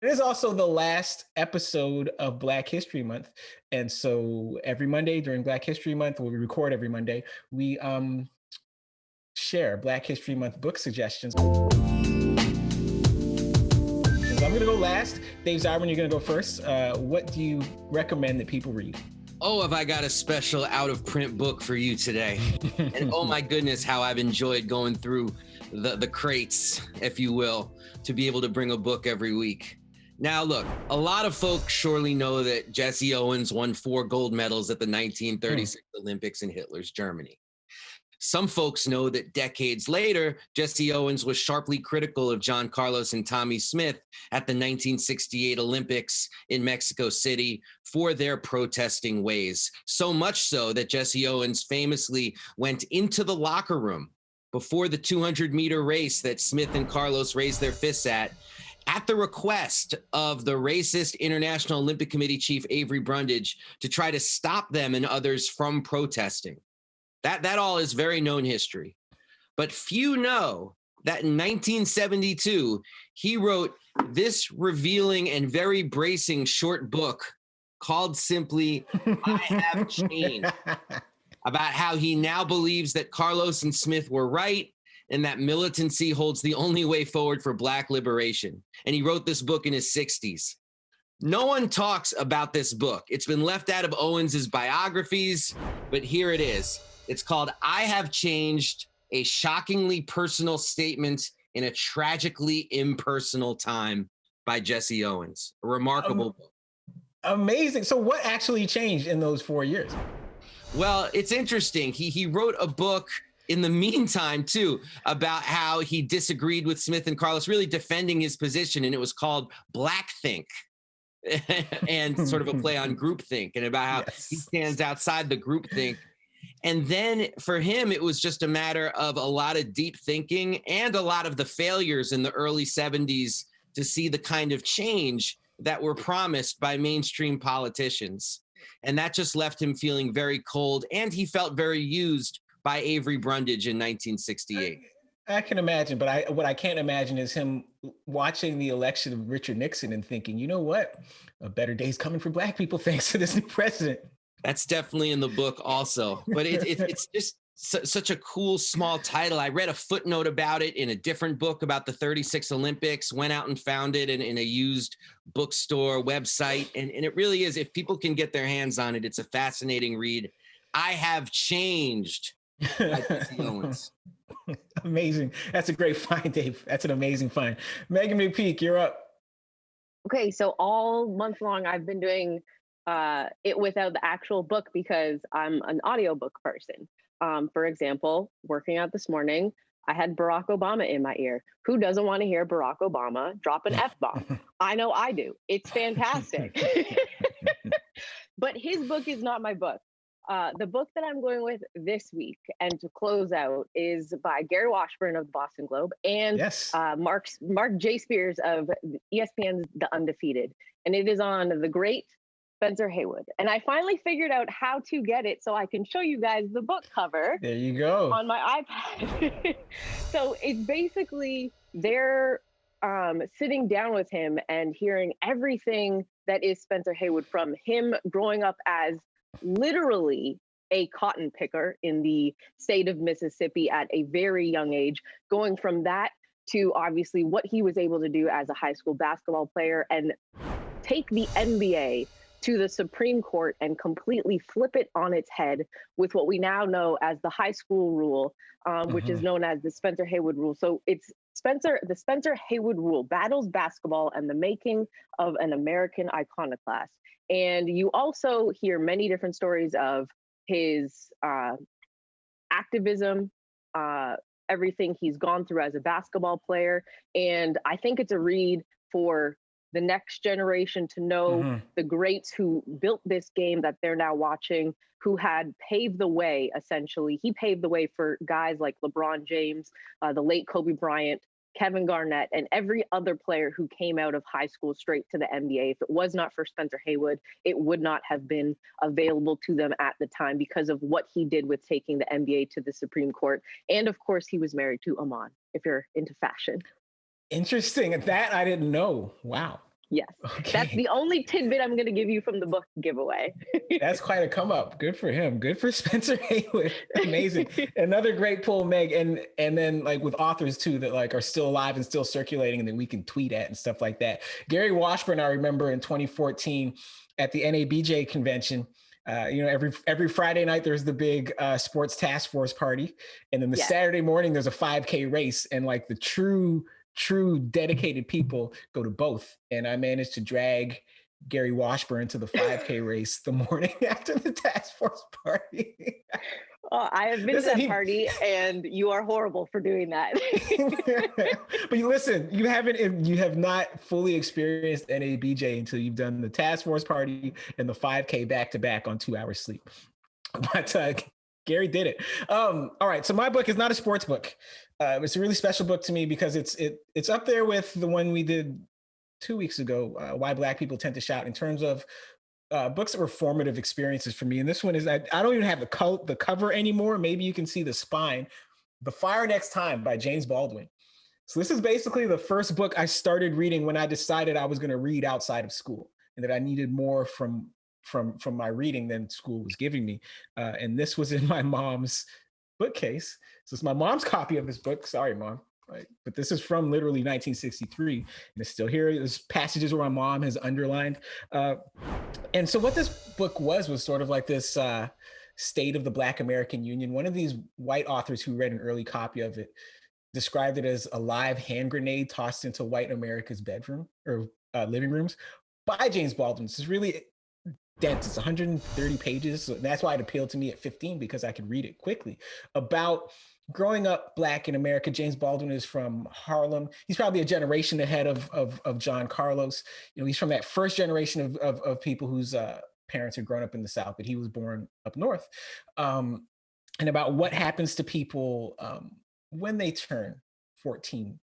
It is also the last episode of Black History Month. And so every Monday during Black History Month, where we record every Monday, we share Black History Month book suggestions. So I'm going to go last. Dave Zirin, you're going to go first. What do you recommend that people read? Oh, have I got a special out-of-print book for you today. And oh my goodness, how I've enjoyed going through the crates, if you will, to be able to bring a book every week. Now, look, a lot of folks surely know that Jesse Owens won 4 gold medals at the 1936 Olympics in Hitler's Germany. Some folks know that decades later, Jesse Owens was sharply critical of John Carlos and Tommy Smith at the 1968 Olympics in Mexico City for their protesting ways. So much so that Jesse Owens famously went into the locker room before the 200-meter race that Smith and Carlos raised their fists at the request of the racist International Olympic Committee chief Avery Brundage to try to stop them and others from protesting. That all is very known history. But few know that in 1972, he wrote this revealing and very bracing short book called simply, I Have Changed, about how he now believes that Carlos and Smith were right and that militancy holds the only way forward for Black liberation. And he wrote this book in his 60s. No one talks about this book. It's been left out of Owens's biographies, but here it is. It's called I Have Changed, a shockingly personal statement in a tragically impersonal time by Jesse Owens. A remarkable book. Amazing. So what actually changed in those 4 years? Well, it's interesting. He wrote a book in the meantime, too, about how he disagreed with Smith and Carlos, really defending his position, and it was called Blackthink. And sort of a play on groupthink and about how he stands outside the groupthink. And then for him, it was just a matter of a lot of deep thinking and a lot of the failures in the early 70s to see the kind of change that were promised by mainstream politicians. And that just left him feeling very cold. And he felt very used by Avery Brundage in 1968. I can imagine, but what I can't imagine is him watching the election of Richard Nixon and thinking, you know what, a better day's coming for Black people thanks to this new president. That's definitely in the book also, but it's just such a cool small title. I read a footnote about it in a different book about the 36 Olympics, went out and found it in a used bookstore website. And it really is, if people can get their hands on it, it's a fascinating read. I Have Changed by Jesse Owens. Amazing. That's a great find, Dave. That's an amazing find. Meghan McPeak, you're up. Okay, so all month long, I've been doing it without the actual book because I'm an audiobook person. For example, working out this morning, I had Barack Obama in my ear. Who doesn't want to hear Barack Obama drop an F-bomb? I know I do. It's fantastic. But his book is not my book. The book that I'm going with this week and to close out is by Gary Washburn of the Boston Globe and Mark J. Spears of ESPN's The Undefeated. And it is on the great Spencer Haywood. And I finally figured out how to get it so I can show you guys the book cover. There you go. On my iPad. So it's basically they're sitting down with him and hearing everything that is Spencer Haywood, from him growing up as literally a cotton picker in the state of Mississippi at a very young age, going from that to obviously what he was able to do as a high school basketball player and take the NBA to the Supreme Court and completely flip it on its head with what we now know as the high school rule, which is known as the Spencer Haywood rule. So it's the Spencer Haywood rule battles basketball and the making of an American iconoclast. And you also hear many different stories of his activism, everything he's gone through as a basketball player. And I think it's a read for the next generation to know the greats who built this game that they're now watching, who had paved the way, essentially. He paved the way for guys like LeBron James, the late Kobe Bryant, Kevin Garnett, and every other player who came out of high school straight to the NBA. If it was not for Spencer Haywood, it would not have been available to them at the time because of what he did with taking the NBA to the Supreme Court. And of course, he was married to Iman, if you're into fashion. Interesting. That I didn't know. Wow. Yes. Okay. That's the only tidbit I'm going to give you from the book giveaway. That's quite a come up. Good for him. Good for Spencer Haywood. Amazing. Another great pull, Meg. And then like with authors too that like are still alive and still circulating and then we can tweet at and stuff like that. Gary Washburn, I remember in 2014 at the NABJ convention. Every Friday night there's the big sports task force party, and then the Saturday morning there's a 5K race, and like the true dedicated people go to both. And I managed to drag Gary Washburn to the 5K race the morning after the task force party. Oh, I have been to that party, and you are horrible for doing that. But listen, you have not fully experienced NABJ until you've done the task force party and the 5K back to back on 2 hours sleep. But Gary did it. All right, so my book is not a sports book. It's a really special book to me because it's up there with the one we did 2 weeks ago, Why Black People Tend to Shout, in terms of books that were formative experiences for me. And this one is, I don't even have the cover anymore. Maybe you can see the spine. The Fire Next Time by James Baldwin. So this is basically the first book I started reading when I decided I was going to read outside of school and that I needed more from my reading than school was giving me. And this was in my mom's bookcase. So it's my mom's copy of this book. Sorry, Mom. Right. But this is from literally 1963, and it's still here. There's passages where my mom has underlined. And so what this book was sort of like this state of the Black American Union. One of these white authors who read an early copy of it described it as a live hand grenade tossed into white America's bedroom or living rooms by James Baldwin. This is really dense. It's 130 pages. So that's why it appealed to me at 15, because I could read it quickly. About growing up Black in America. James Baldwin is from Harlem. He's probably a generation ahead of John Carlos. He's from that first generation of people whose parents had grown up in the South, but he was born up north. And about what happens to people when they turn 14.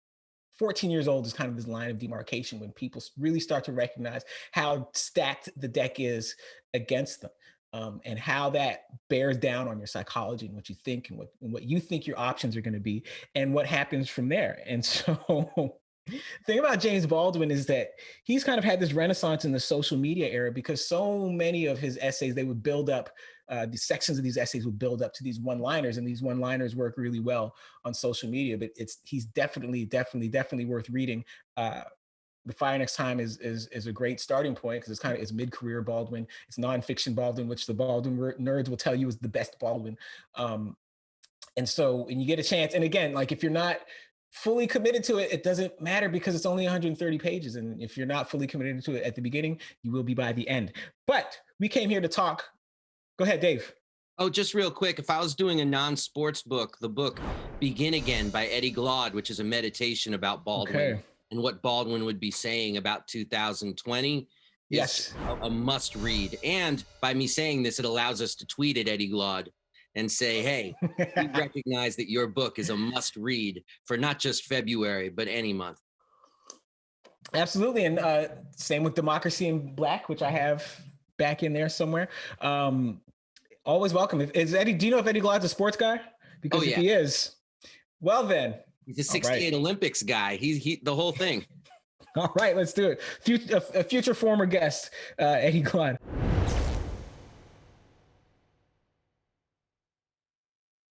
14 years old is kind of this line of demarcation when people really start to recognize how stacked the deck is against them. And how that bears down on your psychology and what you think and what you think your options are going to be and what happens from there. And so the thing about James Baldwin is that he's kind of had this renaissance in the social media era, because so many of his essays, they would build up, the sections of these essays would build up to these one-liners, and these one-liners work really well on social media. But he's definitely worth reading. The Fire Next Time is a great starting point, because it's mid-career Baldwin. It's nonfiction Baldwin, which the Baldwin nerds will tell you is the best Baldwin. And so when you get a chance, and again, like if you're not fully committed to it, it doesn't matter, because it's only 130 pages. And if you're not fully committed to it at the beginning, you will be by the end. But we came here to talk. Go ahead, Dave. Oh, just real quick. If I was doing a non-sports book, the book Begin Again by Eddie Glaude, which is a meditation about Baldwin and what Baldwin would be saying about 2020. Yes. A must read. And by me saying this, it allows us to tweet at Eddie Glaude and say, hey, we recognize that your book is a must read for not just February, but any month. Absolutely. And same with Democracy in Black, which I have back in there somewhere. Always welcome. Is Eddie? Do you know if Eddie Glaude's a sports guy? Because if he is, well then. He's a 68 Olympics guy. He the whole thing. All right, let's do it. A future former guest, Eddie Glaude.